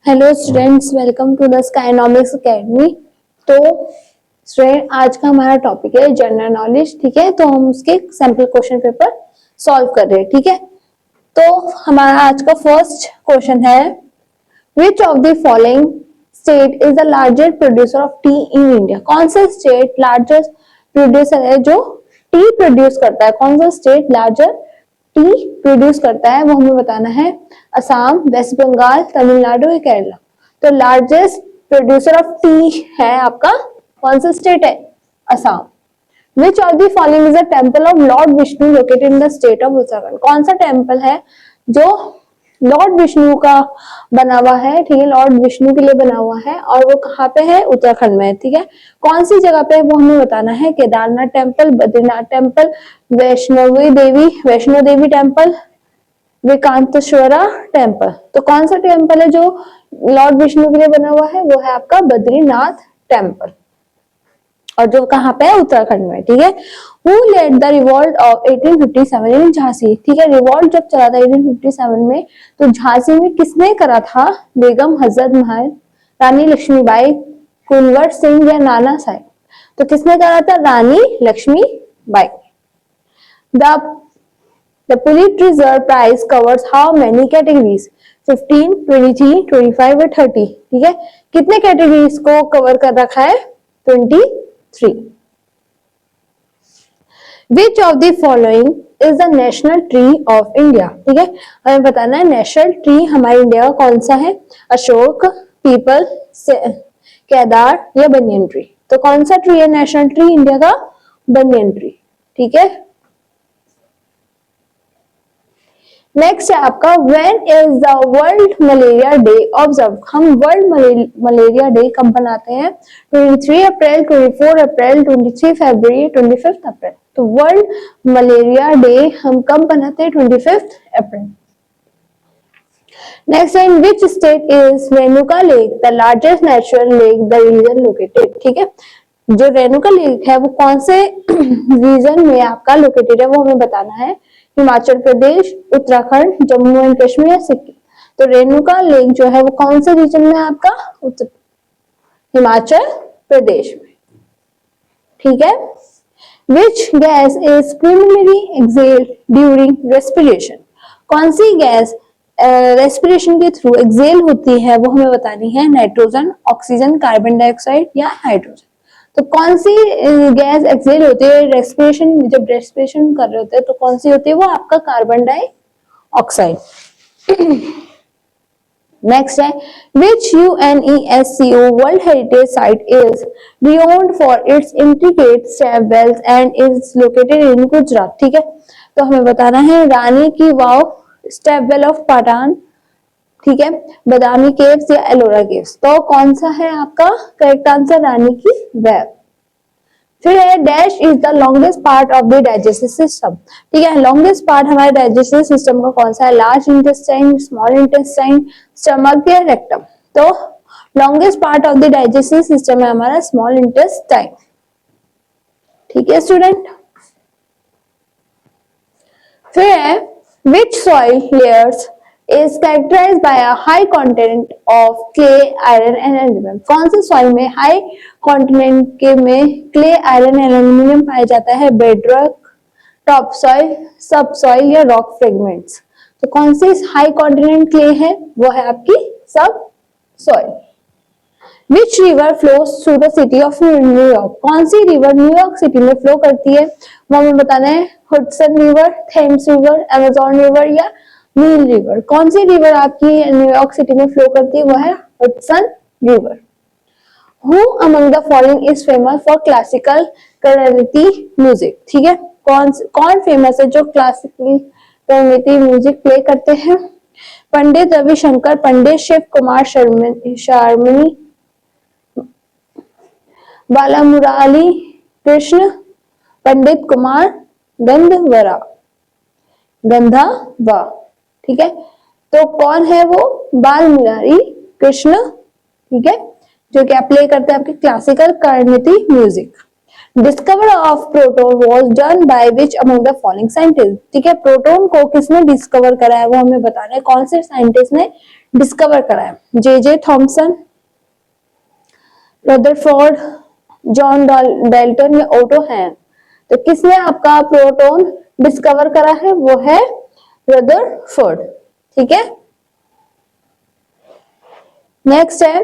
Hello students, welcome to the Skynomics academy. तो student, आज का हमारा टॉपिक है जनरल नॉलेज। ठीक है, तो हम उसके सैंपल क्वेश्चन पेपर सॉल्व कर रहे हैं। ठीक है, तो हमारा आज का फर्स्ट क्वेश्चन है, विच of the following state is the largest producer of T in India. कौन सा स्टेट लार्जेस्ट प्रोड्यूसर है जो टी प्रोड्यूस करता है? कौन सा स्टेट लार्जर टी प्रोड्यूस करता है, वो हमें बताना है। असम, वेस्ट बंगाल, तमिलनाडु या केरला। तो लार्जेस्ट प्रोड्यूसर ऑफ टी है आपका कौन सा स्टेट है? असम। विच of the following is a temple of Lord Vishnu located in the state of Uttarakhand. कौन सा टेम्पल है जो लॉर्ड विष्णु का बना हुआ है? ठीक है, लॉर्ड विष्णु के लिए बना हुआ है और वो कहाँ पे है? उत्तराखंड में। ठीक है, कौन सी जगह पे है वो हमें बताना है। Kedarnath temple, Badrinath temple, Vaishno Devi temple, विकांतेश्वरा temple. तो कौन सा टेम्पल है जो लॉर्ड विष्णु के लिए बना हुआ है? वो है आपका बद्रीनाथ टेम्पल, और जो कहाँ पे है? उत्तराखंड में। ठीक है, Who led the revolt of 1857 in Jhansi? ठीक है, रिवॉल्ट जब चला था 1857 में, तो झांसी में किसने करा था? बेगम हजरत महल, रानी लक्ष्मीबाई, कुंवर सिंह या नाना साहेब। तो किसने करा था? रानी Lakshmibai. The Pulitzer Prize covers how many categories? 15, 23, 25 और 30। ठीक है, कितने कैटेगरीज को कवर कर रखा है? 23। Which of the following is the national tree of India? ठीक है, हमें बताना है नेशनल ट्री हमारे इंडिया का कौन सा है। अशोक, पीपल, केदार या बनियन ट्री। तो कौन सा ट्री है नेशनल ट्री इंडिया का? Banyan tree. ठीक है, नेक्स्ट है आपका, when is the world malaria day observe. हम वर्ल्ड मलेरिया डे कब बनाते हैं? 23 अप्रैल, 24 अप्रैल, 23 फरवरी, 25 अप्रैल। तो वर्ल्ड मलेरिया डे हम कब बनाते हैं? 25 April. Next, in which state is Renuka lake the largest natural lake the region located. ठीक है, जो रेणुका लेक है वो कौन से रीजन में आपका लोकेटेड है, वो हमें बताना है। हिमाचल प्रदेश, उत्तराखंड, जम्मू एंड कश्मीर या सिक्किम। तो रेणुका लेक जो है वो कौन से रीजन में है आपका? हिमाचल प्रदेश में। ठीक है, which gas is preliminary excelled during respiration. कौन सी गैस रेस्पिरेशन के थ्रू एक्सेल होती है, वो हमें बतानी है। नाइट्रोजन, ऑक्सीजन, कार्बन डाइऑक्साइड या हाइड्रोजन। तो कौन सी गैस एक्सेल होती है रेस्पिरेशन, जब रेस्पिरेशन कर रहे होते हैं तो कौन सी होती है? वो आपका कार्बन डाइऑक्साइड। नेक्स्ट है, which UNESCO world heritage site is renowned for its intricate step wells and is located in Gujarat. ठीक है, तो हमें बताना है Rani ki Vav, step well of Patan, ठीक है, बदामी केव्स या एलोरा केव्स। तो कौन सा है आपका करेक्ट आंसर? रानी की वेव। फिर है, dash is the longest part of the digestive system. ठीक है, लॉन्गेस्ट पार्ट हमारे डाइजेस्टिव सिस्टम का कौन सा है? Large intestine, small intestine, stomach या रेक्टम। तो longest part of the digestive system है हमारा स्मॉल इंटेस्टाइन। ठीक है स्टूडेंट, फिर है, which soil layers is characterized by a high content of clay, iron and aluminum। कौन से सॉइल में हाई कॉन्टिनेंट के में क्ले, आयरन, एल्यूमिनियम पाया जाता है? बेडरॉक, टॉप सॉइल, सब सॉइल या रॉक फ्रेगमेंट्स। तो कौन सी हाई कॉन्टिनेंट क्ले है? वो है आपकी सब soil. Which river flows through the city of New York? कौन सी रिवर न्यूयॉर्क सिटी में फ्लो करती है, वो हमें बताना है। Hudson river, Thames river, Amazon river या नील रिवर। कौन सी रिवर आपकी न्यूयॉर्क सिटी में फ्लो करती है? वो है Hudson river. Who among the following is famous for classical Carnatic music? ठीक है, कौन फेमस है जो क्लासिकल Carnatic म्यूजिक प्ले करते हैं? पंडित रविशंकर पंडित, शिव कुमार शर्मनी, बालामुरली कृष्ण, पंडित कुमार गंधर्वा। ठीक है, तो कौन है वो? बालामुरली कृष्ण। ठीक है, जो कि आप प्ले करते हैं आपके classical Carnatic music. Discover of proton was done by which among the following scientist. ठीक है, प्रोटॉन को किसने डिस्कवर करा है वो हमें बताना है। कौन से साइंटिस्ट ने डिस्कवर करा है? J Thomson, Rutherford, John Dalton या ओटो हैन। तो किसने आपका प्रोटॉन डिस्कवर करा है? वो है रदरफोर्ड। ठीक है, नेक्स्ट है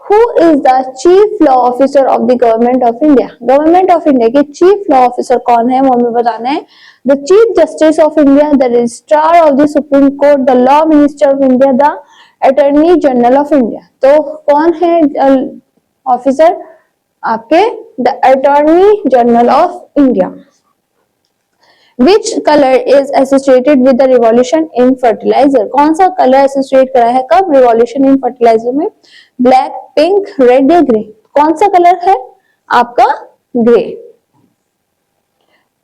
who is the chief law officer of the government of India. Government of India के चीफ लॉ ऑफिसर कौन है वो हमें बताना है। The chief justice of India, the registrar of the supreme court, the law minister of India, the attorney general of India. तो कौन है ऑफिसर आपके? The attorney general of India. Which color is associated with the revolution in fertilizer? कौन सा colour associate करा है कब? Revolution in fertiliser में। ब्लैक, पिंक, रेड या ग्रे? कौन सा कलर है आपका? Grey.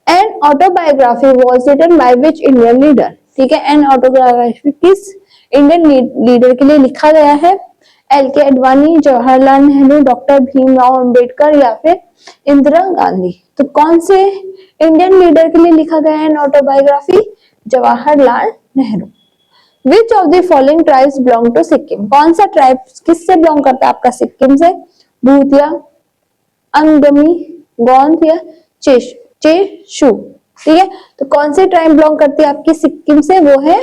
An autobiography was written by which Indian leader? ठीक है, एन ऑटोबायोग्राफी किस इंडियन लीडर के लिए लिखा गया है? L K Advani, Jawaharlal Nehru, doctor Bhimrao Ambedkar या फिर इंदिरा गांधी। तो कौन से इंडियन लीडर के लिए लिखा गया है autobiography? Jawaharlal Nehru. Which of the following tribes belong to Sikkim? कौन सा ट्राइब किससे बिलोंग करता है आपका सिक्किम से? भूतिया, अंगमी, गोंड या चेशु? ठीक है, तो कौन सी ट्राइब बिलोंग करती है आपकी सिक्किम से? वो है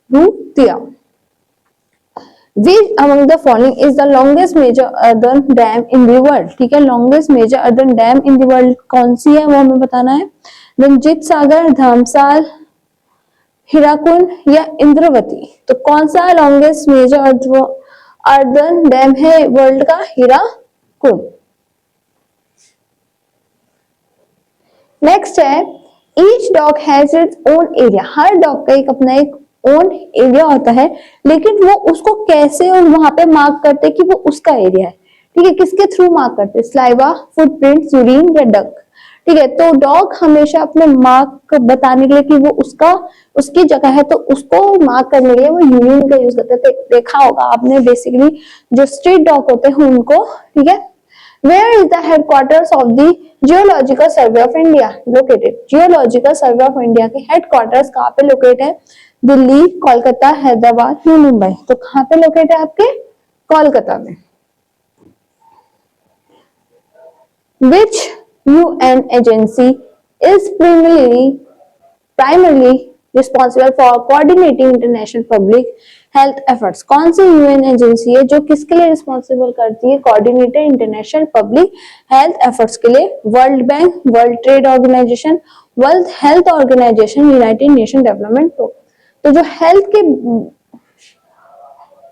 भूतिया। Which among the following is the longest major earthen dam in the world? ठीक है, longest major earthen dam in the world कौन सी है वो हमें बताना है। रंजीत सागर, धामसाल, हीराकुंड या इंद्रवती? तो कौन सा लॉन्गेस्ट मेजर अर्दन डैम है वर्ल्ड का? हीराकुंड। नेक्स्ट है each dog has its own area. Her dog का एक अपना एक ओन एरिया होता है, लेकिन वो उसको कैसे और वहां पे मार्क करते कि वो उसका एरिया है। ठीक है, किसके थ्रू मार्क करते? स्लाइवा, फुटप्रिंट, यूरिन या डक? ठीक है, तो डॉग हमेशा अपने मार्क बताने के लिए कि वो उसकी जगह है, तो उसको मार्क करने के लिए वो यूरिन का यूज करते हैं। तो देखा होगा आपने बेसिकली जो स्ट्रीट डॉग होते हैं उनको। ठीक है, where is the headquarters of the geological survey of India located? Geological survey of India के हेडक्वार्टर्स कहाँ पे लोकेट है? दिल्ली, कोलकाता, हैदराबाद या मुंबई? तो कहाँ पे लोकेट है आपके? कोलकाता में। Which UN agency is primarily responsible for coordinating international public health efforts? कौन सी UN एजेंसी है जो किसके लिए रिस्पॉन्सिबल करती है coordinated international public health efforts के लिए? World bank, world trade organisation, world health organisation, united nation development programme? तो जो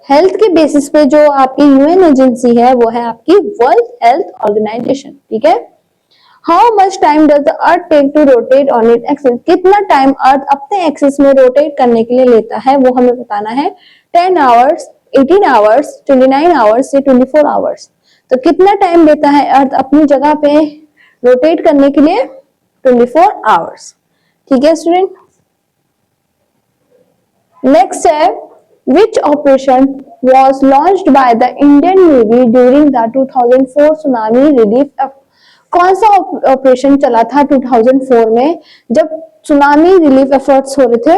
हेल्थ के बेसिस पे जो आपकी यूएन एजेंसी है वो है आपकी वर्ल्ड हेल्थ ऑर्गेनाइजेशन। ठीक है, how much time does the earth take to rotate on it axis? कितना टाइम अर्थ अपने एक्सिस में रोटेट करने के लिए लेता है वो हमें बताना है। 10 आवर्स, 18 आवर्स, 29 आवर्स या 24 आवर्स? तो कितना टाइम लेता है अर्थ अपनी जगह पे रोटेट करने के लिए? 24 आवर्स। ठीक है स्टूडेंट, नेक्स्ट है which operation was launched by the Indian Navy during the 2004 tsunami relief effort? कौन सा ऑपरेशन चला था 2004 में जब सुनामी रिलीफ एफर्ट्स हो रहे थे?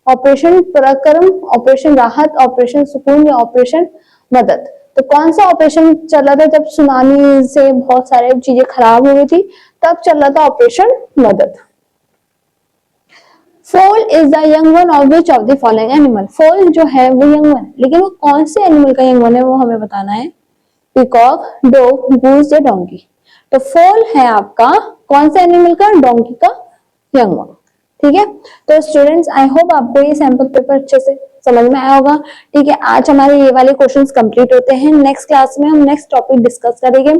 ऑपरेशन पराक्रम, ऑपरेशन राहत, ऑपरेशन सुकून या ऑपरेशन मदद? तो कौन सा ऑपरेशन चला था जब सुनामी से बहुत सारे चीजें खराब हो गई थी? तब चल रहा था ऑपरेशन मदद। फोल is the young one of which of the following animal? फोल जो है वो यंग वन, लेकिन वो कौन से एनिमल का यंग वन है वो हमें बताना है। पीकॉक, डोग, गूस या डोंकी? तो फोल है आपका कौन से एनिमल का? डोंकी का यंग वन। ठीक है, तो स्टूडेंट्स आई होप आपको ये सैंपल पेपर अच्छे से समझ में आया होगा। ठीक है, आज हमारे ये वाले क्वेश्चंस कंप्लीट होते हैं। नेक्स्ट क्लास में हम नेक्स्ट टॉपिक डिस्कस करेंगे।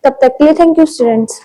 तब तक के लिए थैंक यू स्टूडेंट्स।